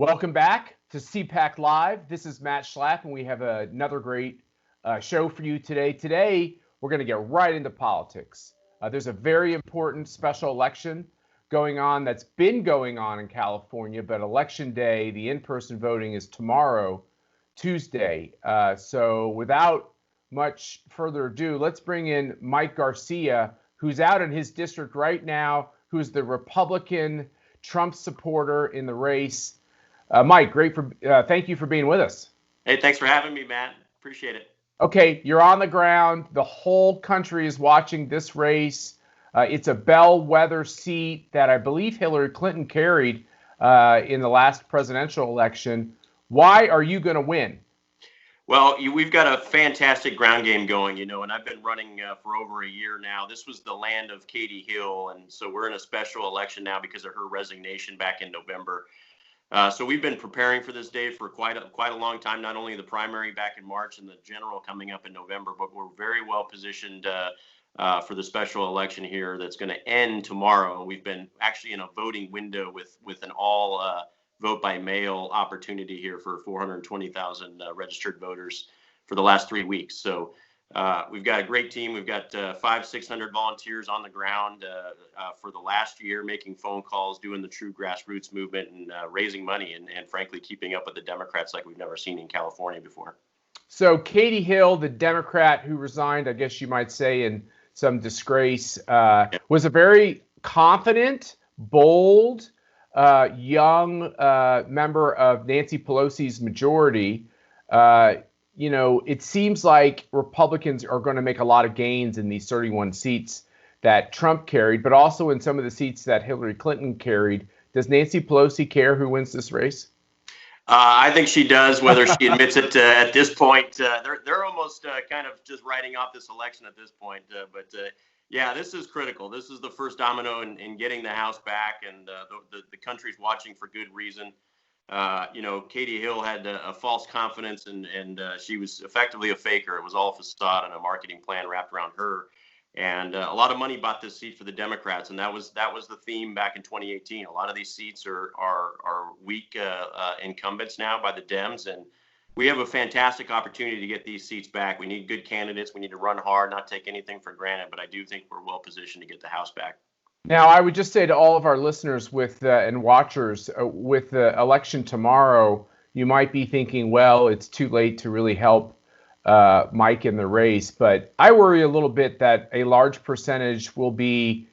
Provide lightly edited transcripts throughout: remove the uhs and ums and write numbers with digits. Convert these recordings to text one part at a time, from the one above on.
Welcome back to CPAC Live. This is Matt Schlapp, and we have another great show for you today. Today, we're going to get right into politics. There's a very important special election going on that's been going on in California, but Election Day, the in-person voting is tomorrow, Tuesday. So without much further ado, let's bring in Mike Garcia, who's out in his district right now, who's the Republican Trump supporter in the race. Mike, thank you for being with us. Hey, thanks for having me, Matt. Appreciate it. Okay, you're on the ground. The whole country is watching this race. It's a bellwether seat that I believe Hillary Clinton carried in the last presidential election. Why are you going to win? Well, we've got a fantastic ground game going, and I've been running for over a year now. This was the land of Katie Hill, and so we're in a special election now because of her resignation back in November. So we've been preparing for this day for quite a long time, not only the primary back in March and the general coming up in November, but we're very well positioned for the special election here that's going to end tomorrow. We've been actually in a voting window with an all vote by mail opportunity here for 420,000 registered voters for the last 3 weeks. So we've got a great team. We've got 500-600 volunteers on the ground for the last year, making phone calls, doing the true grassroots movement, and raising money, and frankly, keeping up with the Democrats like we've never seen in California before. So Katie Hill, the Democrat who resigned, I guess you might say, in some disgrace, was a very confident, bold, young member of Nancy Pelosi's majority. It seems like Republicans are going to make a lot of gains in these 31 seats that Trump carried, but also in some of the seats that Hillary Clinton carried. Does Nancy Pelosi care who wins this race? I think she does, whether she admits it at this point. They're almost kind of just writing off this election at this point. Yeah, this is critical. This is the first domino in getting the House back, and the country's watching for good reason. Katie Hill had a false confidence, and she was effectively a faker. It was all facade and a marketing plan wrapped around her. And a lot of money bought this seat for the Democrats, and that was the theme back in 2018. A lot of these seats are weak incumbents now by the Dems, and we have a fantastic opportunity to get these seats back. We need good candidates. We need to run hard, not take anything for granted. But I do think we're well positioned to get the House back. Now, I would just say to all of our listeners and watchers, with the election tomorrow, you might be thinking, well, it's too late to really help Mike in the race. But I worry a little bit that a large percentage will be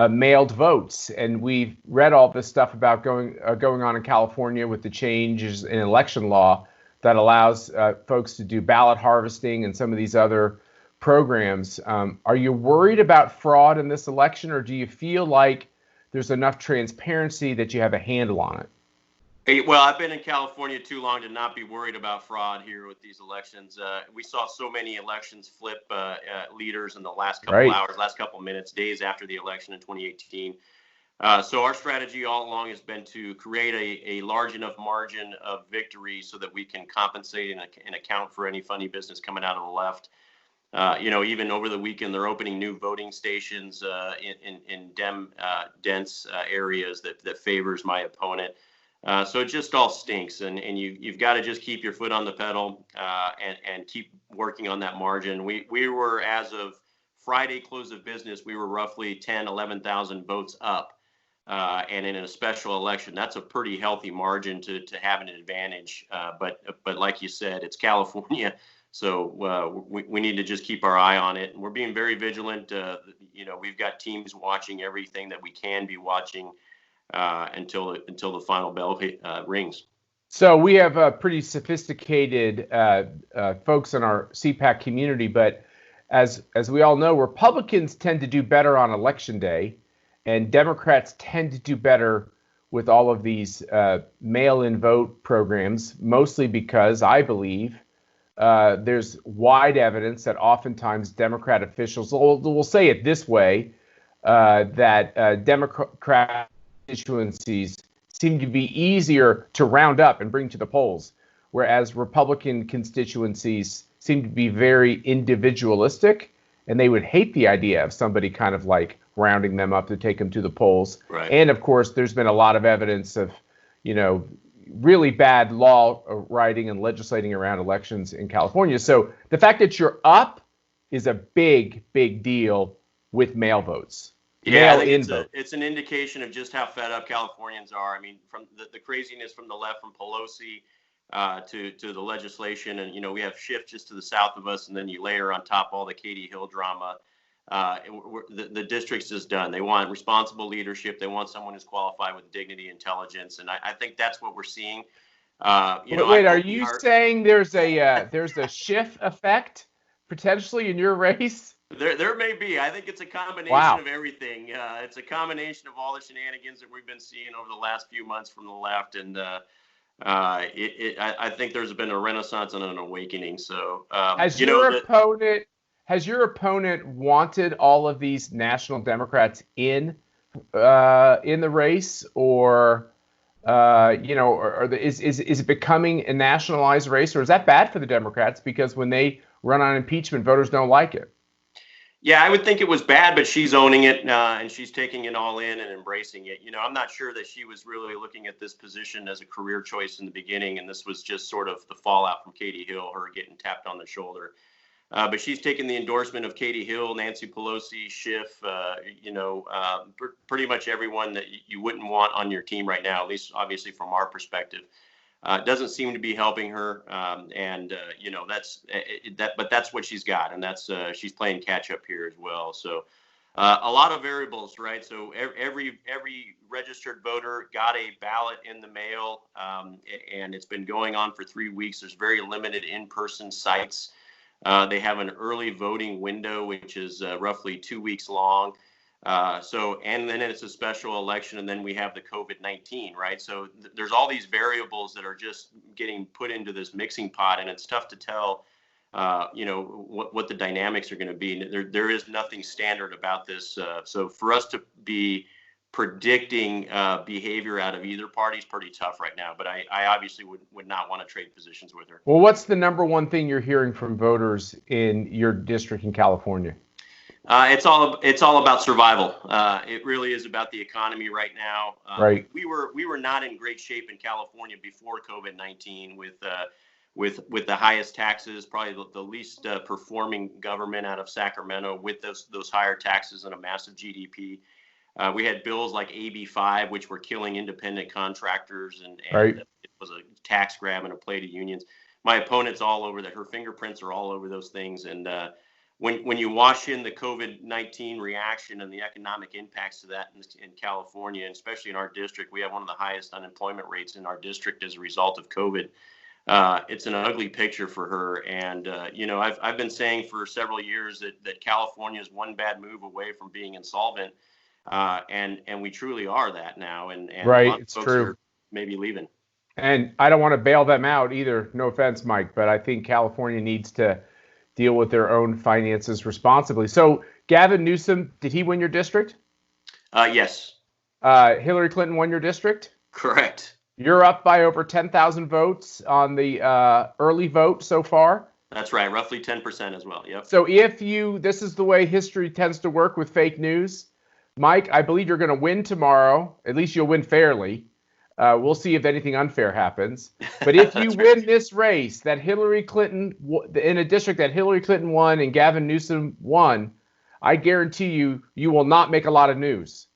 mailed votes. And we've read all this stuff about going on in California with the changes in election law that allows folks to do ballot harvesting and some of these other programs. Are you worried about fraud in this election, or do you feel like there's enough transparency that you have a handle on it? Hey, well, I've been in California too long to not be worried about fraud here with these elections. We saw so many elections flip leaders in the last couple hours, last couple minutes, days after the election in 2018. So our strategy all along has been to create a large enough margin of victory so that we can compensate and account for any funny business coming out of the left. Even over the weekend, they're opening new voting stations in dense areas that favors my opponent. So it just all stinks, and you've got to just keep your foot on the pedal and keep working on that margin. We were, as of Friday close of business, we were roughly 11,000 votes up, and in a special election, that's a pretty healthy margin to have an advantage. But like you said, it's California. So we need to just keep our eye on it. And we're being very vigilant. We've got teams watching everything that we can be watching until the final bell rings. So we have pretty sophisticated folks in our CPAC community, but as we all know, Republicans tend to do better on Election Day, and Democrats tend to do better with all of these mail-in vote programs, mostly because I believe there's wide evidence that oftentimes Democrat officials will say it this way, that Democrat constituencies seem to be easier to round up and bring to the polls, whereas Republican constituencies seem to be very individualistic, and they would hate the idea of somebody kind of like rounding them up to take them to the polls. Right. And of course, there's been a lot of evidence of, really bad law writing and legislating around elections in California. So the fact that you're up is a big, big deal with mail votes. Yeah, I think it's an indication of just how fed up Californians are. I mean, from the craziness from the left, from Pelosi to the legislation, and we have Schiff just to the south of us, and then you layer on top all the Katie Hill drama. The district's just done. They want responsible leadership. They want someone who's qualified with dignity, intelligence, and I think that's what we're seeing. Wait, are you saying there's a Schiff effect potentially in your race? There may be. I think it's a combination of everything. It's a combination of all the shenanigans that we've been seeing over the last few months from the left, and I think there's been a renaissance and an awakening. So has your opponent wanted all of these national Democrats in the race, or is it becoming a nationalized race, or is that bad for the Democrats because when they run on impeachment, voters don't like it? Yeah, I would think it was bad, but she's owning it and she's taking it all in and embracing it. I'm not sure that she was really looking at this position as a career choice in the beginning, and this was just sort of the fallout from Katie Hill, her getting tapped on the shoulder. But she's taken the endorsement of Katie Hill, Nancy Pelosi, Schiff, pretty much everyone that you wouldn't want on your team right now, at least obviously from our perspective. Doesn't seem to be helping her, but that's what she's got, and that's she's playing catch up here as well. So a lot of variables, right? So every registered voter got a ballot in the mail, and it's been going on for 3 weeks. There's very limited in-person sites. They have an early voting window, which is roughly 2 weeks long. And then it's a special election, and then we have the COVID-19, right? So there's all these variables that are just getting put into this mixing pot, and it's tough to tell, what the dynamics are going to be. There is nothing standard about this. So for us to be predicting behavior out of either party is pretty tough right now. But I obviously would not want to trade positions with her. Well, what's the number one thing you're hearing from voters in your district in California? It's all about survival. It really is about the economy right now. Right. We were not in great shape in California before COVID-19 with the highest taxes, probably the least performing government out of Sacramento with those higher taxes and a massive GDP. We had bills like AB 5, which were killing independent contractors, and right. It was a tax grab and a play to unions. My opponent's all over that. Her fingerprints are all over those things, and when you wash in the COVID-19 reaction and the economic impacts of that in California, and especially in our district, we have one of the highest unemployment rates in our district as a result of COVID. It's an ugly picture for her. And, I've been saying for several years that California is one bad move away from being insolvent. And we truly are that now. And right, a lot of it's folks true. are maybe leaving. And I don't want to bail them out either. No offense, Mike, but I think California needs to deal with their own finances responsibly. So Gavin Newsom, did he win your district? Yes. Hillary Clinton won your district? Correct. You're up by over 10,000 votes on the early vote so far? That's right, roughly 10% as well, yep. So this is the way history tends to work with fake news. Mike, I believe you're going to win tomorrow. At least you'll win fairly. We'll see if anything unfair happens. But if you win this race that Hillary Clinton, in a district that Hillary Clinton won and Gavin Newsom won, I guarantee you will not make a lot of news.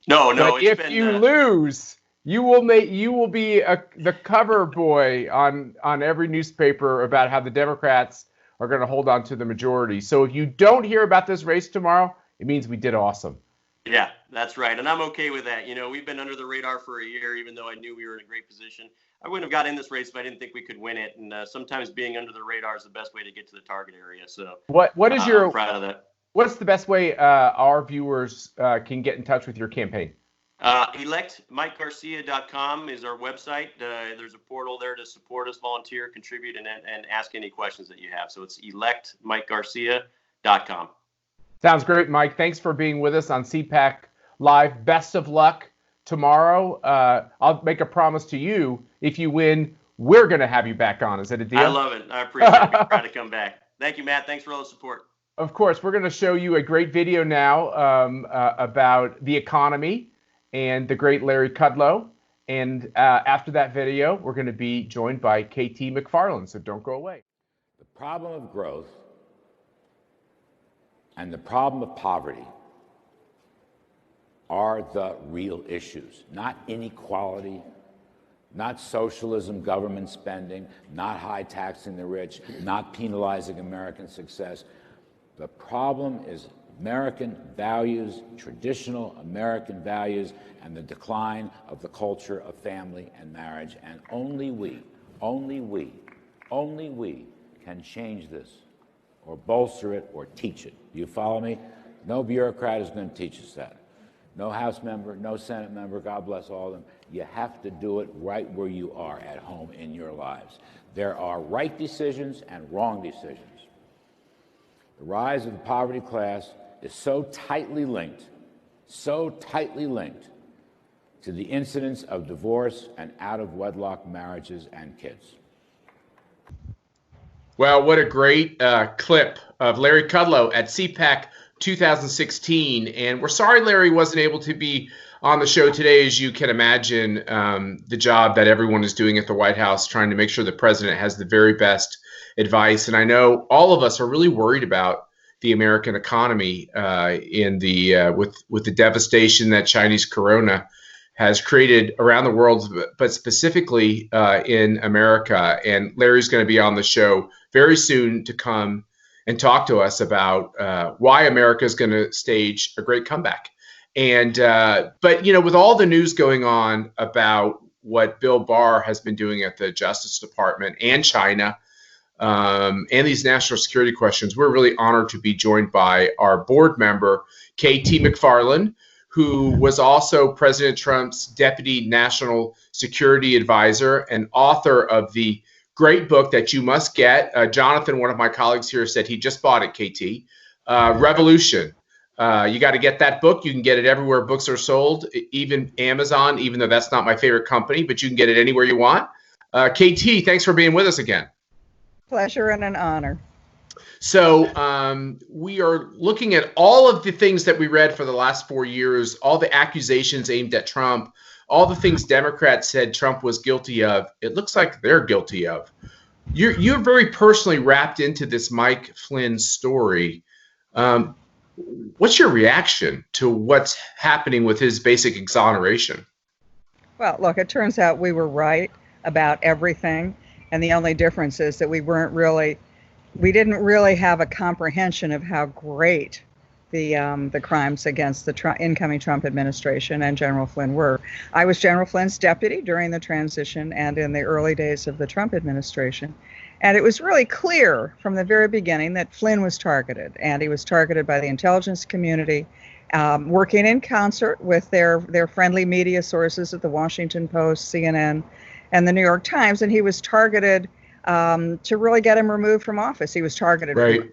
No. But if you lose, you will be the cover boy on every newspaper about how the Democrats are going to hold on to the majority. So if you don't hear about this race tomorrow, it means we did awesome. Yeah, that's right. And I'm okay with that. We've been under the radar for a year, even though I knew we were in a great position. I wouldn't have got in this race if I didn't think we could win it. And sometimes being under the radar is the best way to get to the target area. So what is I'm proud of that. What's the best way our viewers can get in touch with your campaign? ElectMikeGarcia.com is our website. There's a portal there to support us, volunteer, contribute, and ask any questions that you have. So it's ElectMikeGarcia.com. Sounds great, Mike. Thanks for being with us on CPAC Live. Best of luck tomorrow. I'll make a promise to you. If you win, we're going to have you back on. Is that a deal? I love it. I appreciate it. I'll try to come back. Thank you, Matt. Thanks for all the support. Of course. We're going to show you a great video now about the economy and the great Larry Kudlow. And after that video, we're going to be joined by KT McFarland, so don't go away. The problem of growth and the problem of poverty are the real issues, not inequality, not socialism, government spending, not high taxing the rich, not penalizing American success. The problem is American values, traditional American values, and the decline of the culture of family and marriage. And only we can change this, or bolster it, or teach it. Do you follow me? No bureaucrat is going to teach us that. No House member, no Senate member, God bless all of them. You have to do it right where you are at home in your lives. There are right decisions and wrong decisions. The rise of the poverty class is so tightly linked to the incidence of divorce and out-of-wedlock marriages and kids. Well, what a great clip of Larry Kudlow at CPAC 2016. And we're sorry Larry wasn't able to be on the show today. As you can imagine, the job that everyone is doing at the White House, trying to make sure the president has the very best advice. And I know all of us are really worried about the American economy with the devastation that Chinese corona has created around the world, but specifically in America. And Larry's going to be on the show very soon to come and talk to us about why America is going to stage a great comeback. And but with all the news going on about what Bill Barr has been doing at the Justice Department and China and these national security questions, we're really honored to be joined by our board member, KT McFarland, who was also President Trump's deputy national security advisor and author of the great book that you must get. Jonathan, one of my colleagues here, said he just bought it, KT. Revolution. You got to get that book. You can get it everywhere books are sold, even Amazon, even though that's not my favorite company, but you can get it anywhere you want. KT, thanks for being with us again. Pleasure and an honor. So we are looking at all of the things that we read for the last 4 years, all the accusations aimed at Trump, all the things Democrats said Trump was guilty of. It looks like they're guilty of. You're very personally wrapped into this Mike Flynn story. What's your reaction to what's happening with his basic exoneration? Well, look, it turns out we were right about everything. And the only difference is that we didn't really have a comprehension of how great the crimes against the incoming Trump administration and General Flynn were. I was General Flynn's deputy during the transition and in the early days of the Trump administration. And it was really clear from the very beginning that Flynn was targeted, and he was targeted by the intelligence community, working in concert with their friendly media sources at the Washington Post, CNN, and the New York Times. And he was targeted to really get him removed from office. He was targeted. Right.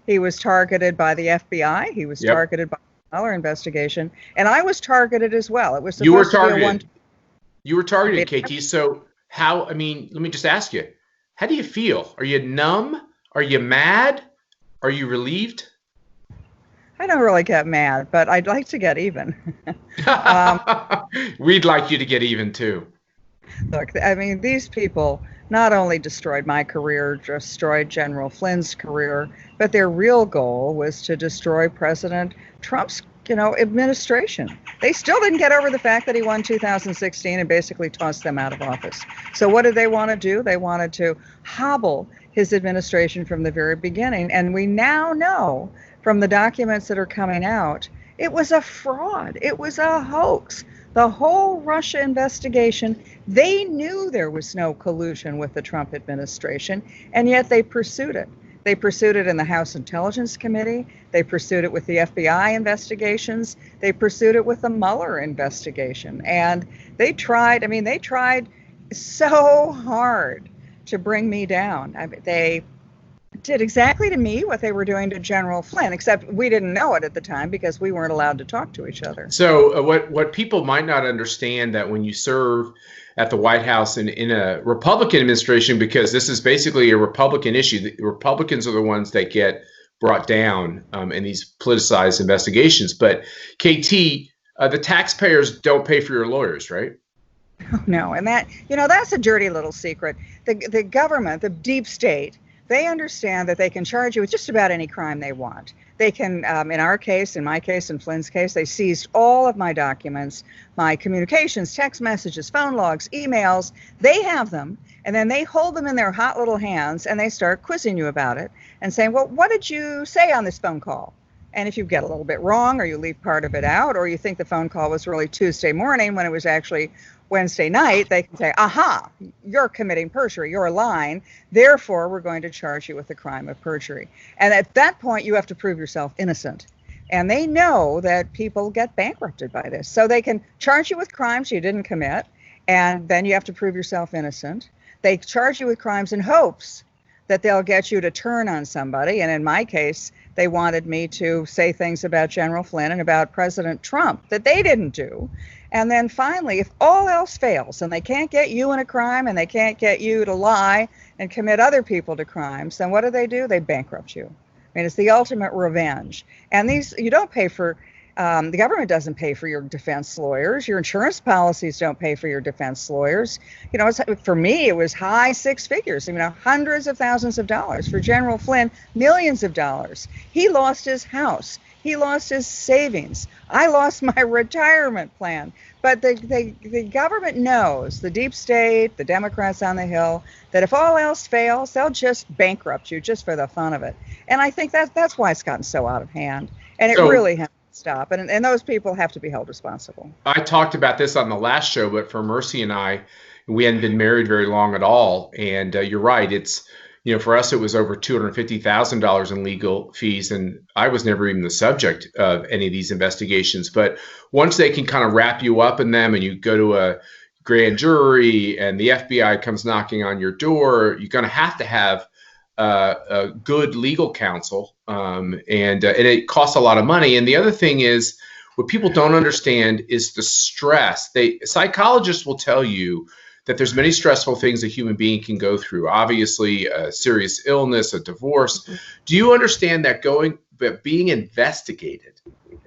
He was targeted by the FBI. He was targeted by the Mueller investigation, and I was targeted as well. It was supposed you were to be targeted. You were targeted, KT. So how? I mean, let me just ask you: how do you feel? Are you numb? Are you mad? Are you relieved? I don't really get mad, but I'd like to get even. We'd like you to get even too. Look, I mean, these people not only destroyed my career, destroyed General Flynn's career, but their real goal was to destroy President Trump's, administration. They still didn't get over the fact that he won 2016 and basically tossed them out of office. So what did they want to do? They wanted to hobble his administration from the very beginning. And we now know from the documents that are coming out, it was a fraud. It was a hoax. The whole Russia investigation, they knew there was no collusion with the Trump administration, and yet they pursued it. They pursued it in the House Intelligence Committee. They pursued it with the FBI investigations. They pursued it with the Mueller investigation. And they tried so hard to bring me down. They did exactly to me what they were doing to General Flynn, except we didn't know it at the time because we weren't allowed to talk to each other. So what people might not understand, that when you serve at the White House in a Republican administration, because this is basically a Republican issue, the Republicans are the ones that get brought down in these politicized investigations. But KT, the taxpayers don't pay for your lawyers, right? No, and that, that's a dirty little secret. The government, the deep state, they understand that they can charge you with just about any crime they want. They can, in our case, in my case, in Flynn's case, they seized all of my documents, my communications, text messages, phone logs, emails. They have them, and then they hold them in their hot little hands, and they start quizzing you about it and saying, well, what did you say on this phone call? And if you get a little bit wrong, or you leave part of it out, or you think the phone call was really Tuesday morning when it was actually Wednesday night, they can say, aha, you're committing perjury, you're lying, therefore we're going to charge you with the crime of perjury. And at that point, you have to prove yourself innocent. And they know that people get bankrupted by this. So they can charge you with crimes you didn't commit, and then you have to prove yourself innocent. They charge you with crimes in hopes that they'll get you to turn on somebody. And in my case, they wanted me to say things about General Flynn and about President Trump that they didn't do. And then finally, if all else fails and they can't get you in a crime and they can't get you to lie and commit other people to crimes, then what do? They bankrupt you. I mean, it's the ultimate revenge. And you don't pay for, the government doesn't pay for your defense lawyers. Your insurance policies don't pay for your defense lawyers. For me, it was high six figures, hundreds of thousands of dollars. For General Flynn, millions of dollars. He lost his house. He lost his savings. I lost my retirement plan. But the government knows, the deep state, the Democrats on the Hill, that if all else fails, they'll just bankrupt you just for the fun of it. And I think that's why it's gotten so out of hand. And it really has to stop. And those people have to be held responsible. I talked about this on the last show, but for Mercy and I, we hadn't been married very long at all. And you're right. It's, for us, it was over $250,000 in legal fees. And I was never even the subject of any of these investigations. But once they can kind of wrap you up in them and you go to a grand jury and the FBI comes knocking on your door, you're going to have a good legal counsel. And it costs a lot of money. And the other thing is, what people don't understand is the stress. Psychologists will tell you that there's many stressful things a human being can go through. Obviously, a serious illness, a divorce. Mm-hmm. Do you understand that being investigated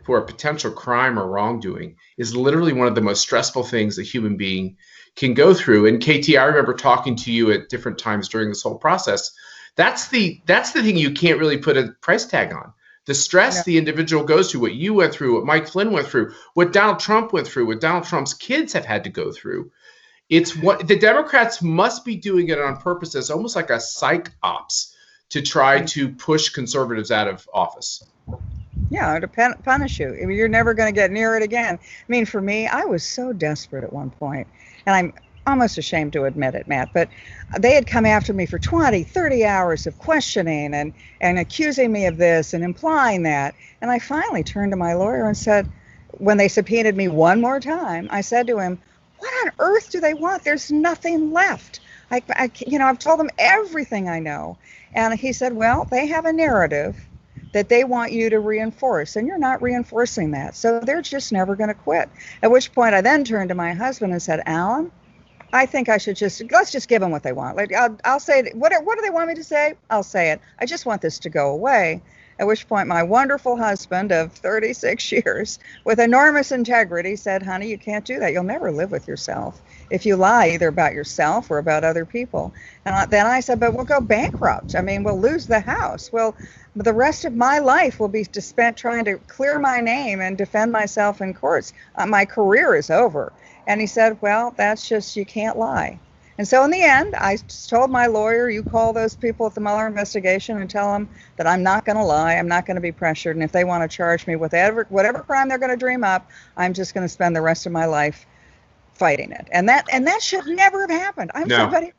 for a potential crime or wrongdoing is literally one of the most stressful things a human being can go through? And KT, I remember talking to you at different times during this whole process. That's the thing you can't really put a price tag on. The stress the individual goes through, what you went through, what Mike Flynn went through, what Donald Trump went through, what Donald Trump's kids have had to go through. It's what the Democrats must be doing it on purpose as almost like a psych ops to try to push conservatives out of office. Yeah, to punish you. I mean, you're never going to get near it again. I mean, for me, I was so desperate at one point, and I'm almost ashamed to admit it, Matt, but they had come after me for 20, 30 hours of questioning and accusing me of this and implying that. And I finally turned to my lawyer and said, when they subpoenaed me one more time, I said to him, what on earth do they want? There's nothing left. I've told them everything I know. And he said, well, they have a narrative that they want you to reinforce, and you're not reinforcing that. So they're just never going to quit. At which point I then turned to my husband and said, Alan, I think let's just give them what they want. Like I'll say, what do they want me to say? I'll say it. I just want this to go away. At which point my wonderful husband of 36 years with enormous integrity said, honey, you can't do that. You'll never live with yourself if you lie either about yourself or about other people. And then I said, but we'll go bankrupt. I mean, we'll lose the house. Well, the rest of my life will be spent trying to clear my name and defend myself in courts. My career is over. And he said, well, that's just, you can't lie. And so in the end, I told my lawyer, you call those people at the Mueller investigation and tell them that I'm not going to lie. I'm not going to be pressured. And if they want to charge me with whatever crime they're going to dream up, I'm just going to spend the rest of my life fighting it. And that should never have happened. I'm somebody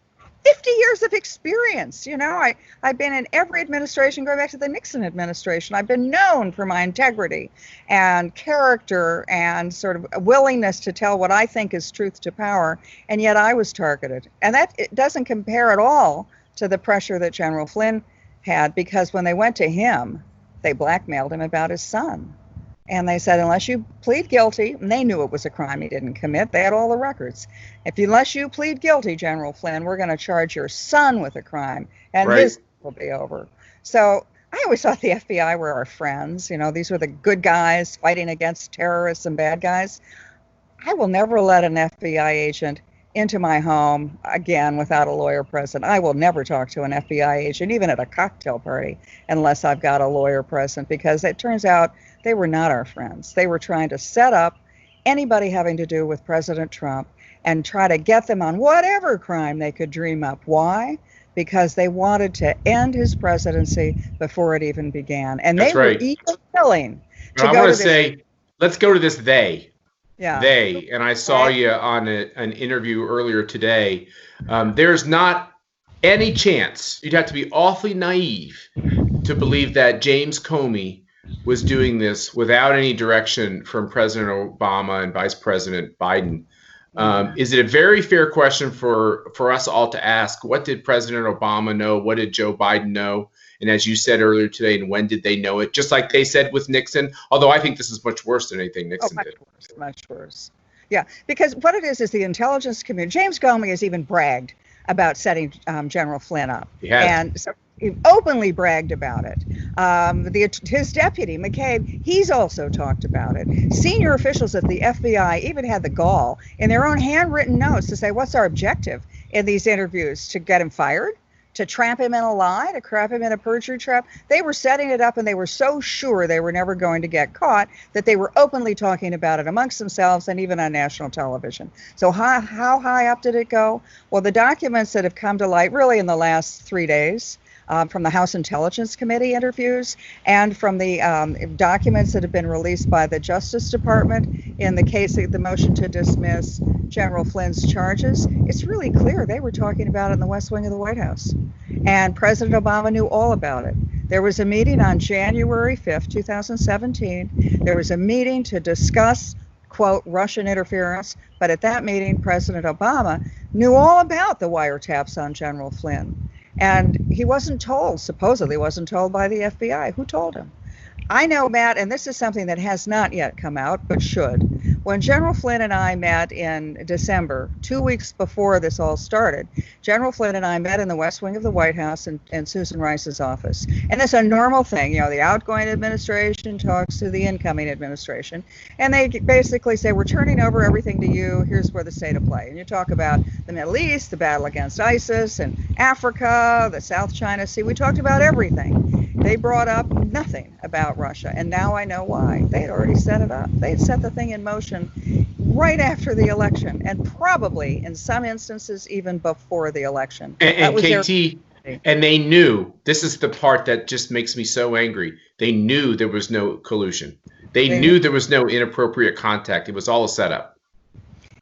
50 years of experience. I've been in every administration going back to the Nixon administration. I've been known for my integrity and character and sort of willingness to tell what I think is truth to power. And yet I was targeted. And it doesn't compare at all to the pressure that General Flynn had, because when they went to him, they blackmailed him about his son. And they said, unless you plead guilty, and they knew it was a crime he didn't commit. They had all the records. Unless you plead guilty, General Flynn, we're going to charge your son with a crime, and his will be over. So I always thought the FBI were our friends. These were the good guys fighting against terrorists and bad guys. I will never let an FBI agent into my home again without a lawyer present. I will never talk to an FBI agent, even at a cocktail party, unless I've got a lawyer present, because it turns out they were not our friends. They were trying to set up anybody having to do with President Trump and try to get them on whatever crime they could dream up. Why? Because they wanted to end his presidency before it even began. And they were even willing to I want to say, let's go to this they. Yeah. They, and I saw you on an interview earlier today. There's not any chance, you'd have to be awfully naive to believe that James Comey was doing this without any direction from President Obama and Vice President Biden. Is it a very fair question for us all to ask, what did President Obama know? What did Joe Biden know? And as you said earlier today, and when did they know it? Just like they said with Nixon, although I think this is much worse than anything Nixon did. Much worse. Yeah, because what it is the intelligence community. James Comey has even bragged about setting General Flynn up. And so he openly bragged about it. His deputy, McCabe, he's also talked about it. Senior officials at the FBI even had the gall in their own handwritten notes to say, what's our objective in these interviews? To get him fired? To trap him in a lie, to trap him in a perjury trap. They were setting it up, and they were so sure they were never going to get caught that they were openly talking about it amongst themselves and even on national television. So how high up did it go? Well, the documents that have come to light really in the last 3 days, from the House Intelligence Committee interviews and from the documents that have been released by the Justice Department in the case of the motion to dismiss General Flynn's charges, it's really clear they were talking about it in the West Wing of the White House. And President Obama knew all about it. There was a meeting on January 5th, 2017. There was a meeting to discuss, quote, Russian interference. But at that meeting, President Obama knew all about the wiretaps on General Flynn. And he wasn't told, supposedly wasn't told by the FBI. Who told him? I know, Matt, and this is something that has not yet come out, but should. When General Flynn and I met in December, 2 weeks before this all started, General Flynn and I met in the West Wing of the White House in Susan Rice's office. And it's a normal thing. You know, the outgoing administration talks to the incoming administration, and they basically say, we're turning over everything to you. Here's where the state of play. And you talk about the Middle East, the battle against ISIS, and Africa, the South China Sea. We talked about everything. They brought up nothing about Russia, and now I know why. They had already set it up. They had set the thing in motion right after the election, and probably in some instances even before the election. And KT, and they knew, this is the part that just makes me so angry, they knew there was no collusion. They knew there was no inappropriate contact. It was all a setup.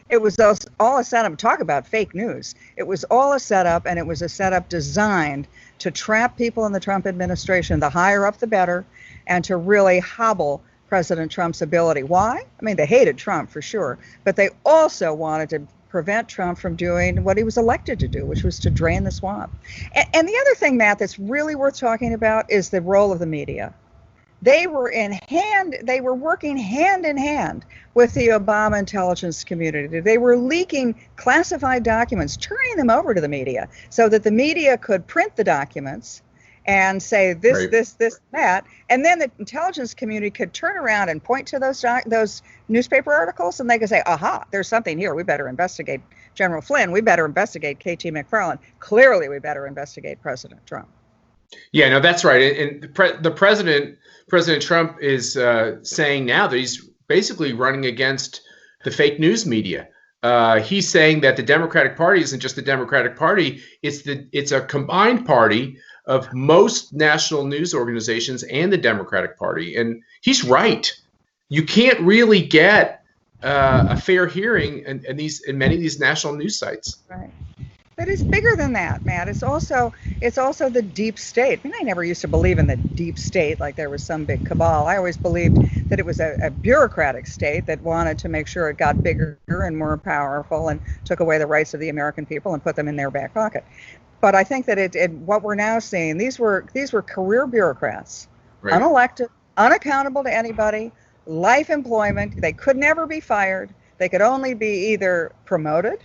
It was all a setup. Talk about fake news. It was all a setup, and it was a setup designed to trap people in the Trump administration, the higher up the better, and to really hobble President Trump's ability. Why? I mean, they hated Trump for sure, but they also wanted to prevent Trump from doing what he was elected to do, which was to drain the swamp. And the other thing, Matt, that's really worth talking about is the role of the media. They were working hand in hand with the Obama intelligence community. They were leaking classified documents, turning them over to the media so that the media could print the documents and say this, that, and then the intelligence community could turn around and point to those newspaper articles, and they could say, aha, there's something here. We better investigate General Flynn. We better investigate KT McFarland. Clearly, we better investigate President Trump. Yeah, no, that's right. And the President Trump is saying now that he's basically running against the fake news media. He's saying that the Democratic Party isn't just the Democratic Party; it's a combined party of most national news organizations and the Democratic Party. And he's right. You can't really get a fair hearing in many of these national news sites. Right. But it's bigger than that, Matt. It's also the deep state. I mean, I never used to believe in the deep state like there was some big cabal. I always believed that it was a bureaucratic state that wanted to make sure it got bigger and more powerful and took away the rights of the American people and put them in their back pocket. But I think that what we're now seeing, these were career bureaucrats, right, unelected, unaccountable to anybody, life employment. They could never be fired. They could only be either promoted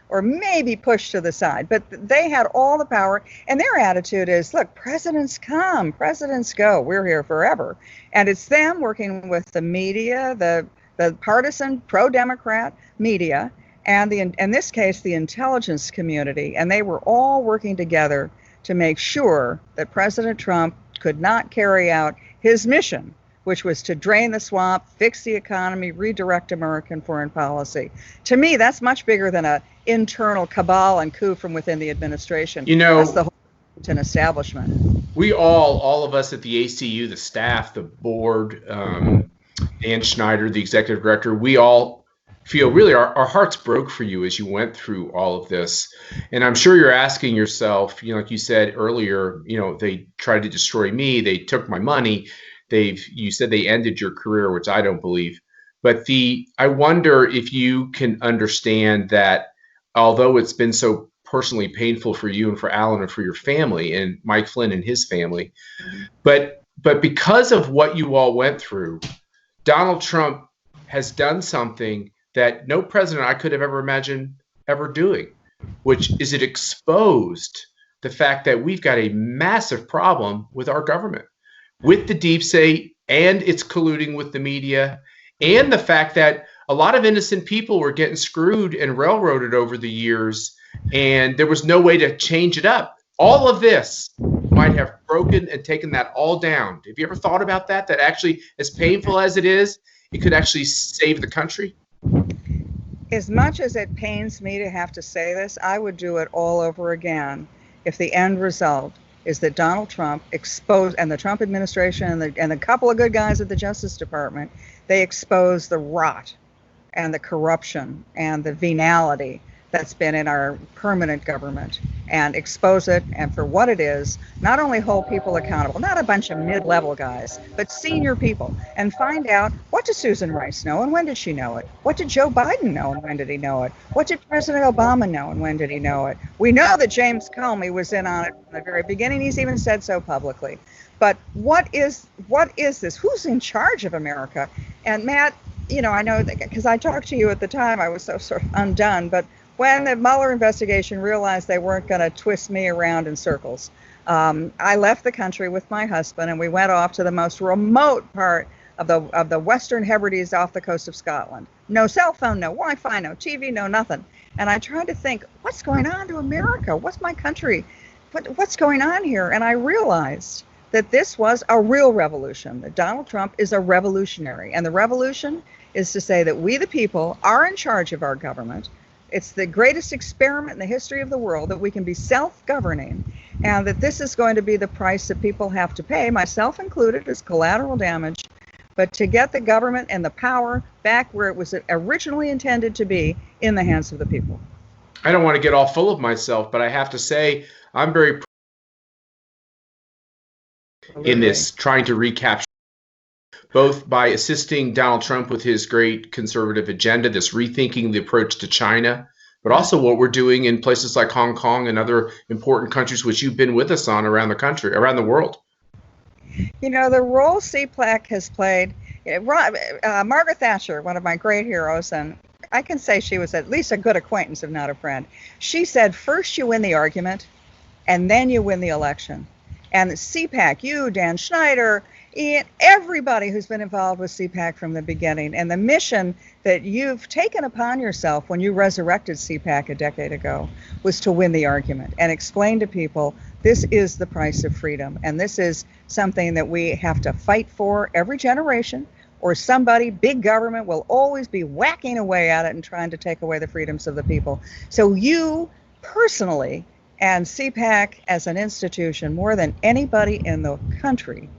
or maybe pushed to the side, but they had all the power, and their attitude is, look, presidents come, presidents go, we're here forever. And it's them working with the media, the the partisan pro-Democrat media, and in this case, the intelligence community, and they were all working together to make sure that President Trump could not carry out his mission, which was to drain the swamp, fix the economy, redirect American foreign policy. To me, that's much bigger than an internal cabal and coup from within the administration. That's the whole Washington establishment. We all of us at the ACU, the staff, the board, Dan Schneider, the executive director, we all feel really our hearts broke for you as you went through all of this. And I'm sure you're asking yourself, like you said earlier, they tried to destroy me, they took my money. You said they ended your career, which I don't believe. But I wonder if you can understand that although it's been so personally painful for you and for Alan and for your family and Mike Flynn and his family, but because of what you all went through, Donald Trump has done something that no president I could have ever imagined ever doing, which is it exposed the fact that we've got a massive problem with our government, with the deep state, and it's colluding with the media, and the fact that a lot of innocent people were getting screwed and railroaded over the years, and there was no way to change it up. All of this might have broken and taken that all down. Have you ever thought about that? That actually, as painful as it is, it could actually save the country? As much as it pains me to have to say this, I would do it all over again if the end result is that Donald Trump exposed, and the Trump administration and a couple of good guys at the Justice Department, they expose the rot and the corruption and the venality that's been in our permanent government, and expose it, and for what it is, not only hold people accountable, not a bunch of mid-level guys, but senior people, and find out, what does Susan Rice know and when did she know it? What did Joe Biden know and when did he know it? What did President Obama know and when did he know it? We know that James Comey was in on it from the very beginning. He's even said so publicly. But what is this? Who's in charge of America? And Matt, I know that because I talked to you at the time, I was so sort of undone, but when the Mueller investigation realized they weren't going to twist me around in circles, I left the country with my husband, and we went off to the most remote part of the Western Hebrides off the coast of Scotland. No cell phone, no Wi-Fi, no TV, no nothing. And I tried to think, what's going on to America? What's my country? What's going on here? And I realized that this was a real revolution, that Donald Trump is a revolutionary. And the revolution is to say that we, the people, are in charge of our government. It's the greatest experiment in the history of the world that we can be self-governing, and that this is going to be the price that people have to pay, myself included, as collateral damage, but to get the government and the power back where it was originally intended to be, in the hands of the people. I don't want to get all full of myself, but I have to say I'm very in this, trying to recapture, both by assisting Donald Trump with his great conservative agenda, this rethinking the approach to China, but also what we're doing in places like Hong Kong and other important countries, which you've been with us on around the country, around the world. The role CPAC has played, Margaret Thatcher, one of my great heroes, and I can say she was at least a good acquaintance, if not a friend. She said, first you win the argument, and then you win the election. And CPAC, you, Dan Schneider, Ian, everybody who's been involved with CPAC from the beginning, and the mission that you've taken upon yourself when you resurrected CPAC a decade ago was to win the argument and explain to people this is the price of freedom, and this is something that we have to fight for every generation, or somebody, big government, will always be whacking away at it and trying to take away the freedoms of the people. So you personally, and CPAC as an institution, more than anybody in the country,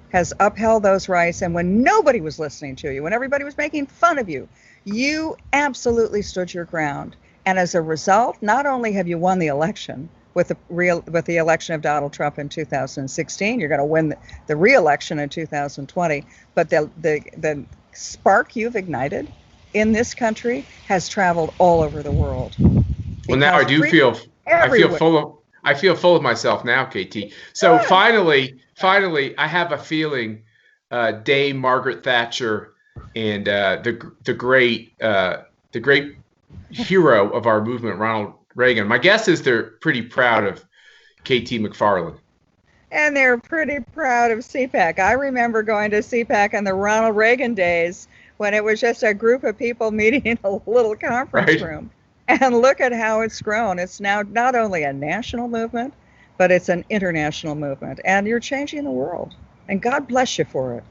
has upheld those rights. And when nobody was listening to you, when everybody was making fun of you, you absolutely stood your ground. And as a result, not only have you won the election with the election of Donald Trump in 2016, you're going to win the re-election in 2020, but the spark you've ignited in this country has traveled all over the world. Well, now I do feel I feel full of myself now, KT. So finally, I have a feeling, Dame Margaret Thatcher and the great hero of our movement, Ronald Reagan. My guess is they're pretty proud of KT McFarland. And they're pretty proud of CPAC. I remember going to CPAC in the Ronald Reagan days when it was just a group of people meeting in a little conference room. And look at how it's grown. It's now not only a national movement, but it's an international movement. And you're changing the world. And God bless you for it.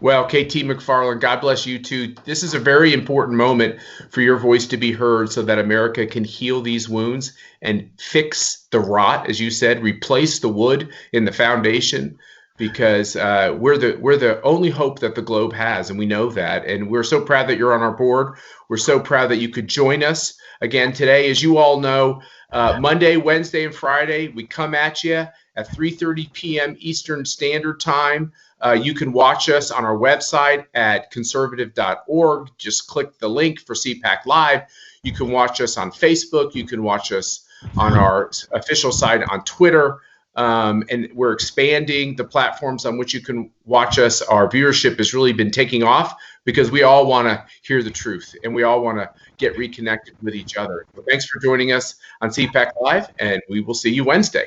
Well, KT McFarland, God bless you too. This is a very important moment for your voice to be heard so that America can heal these wounds and fix the rot, as you said, replace the wood in the foundation, because we're the only hope that the globe has, and we know that. And we're so proud that you're on our board. We're so proud that you could join us again today. As you all know, Monday, Wednesday, and Friday, we come at you at 3:30 p.m. Eastern Standard Time. You can watch us on our website at conservative.org. Just click the link for CPAC Live. You can watch us on Facebook. You can watch us on our official site on Twitter. And we're expanding the platforms on which you can watch us. Our viewership has really been taking off because we all want to hear the truth and we all want to get reconnected with each other. So thanks for joining us on CPAC Live, and we will see you Wednesday.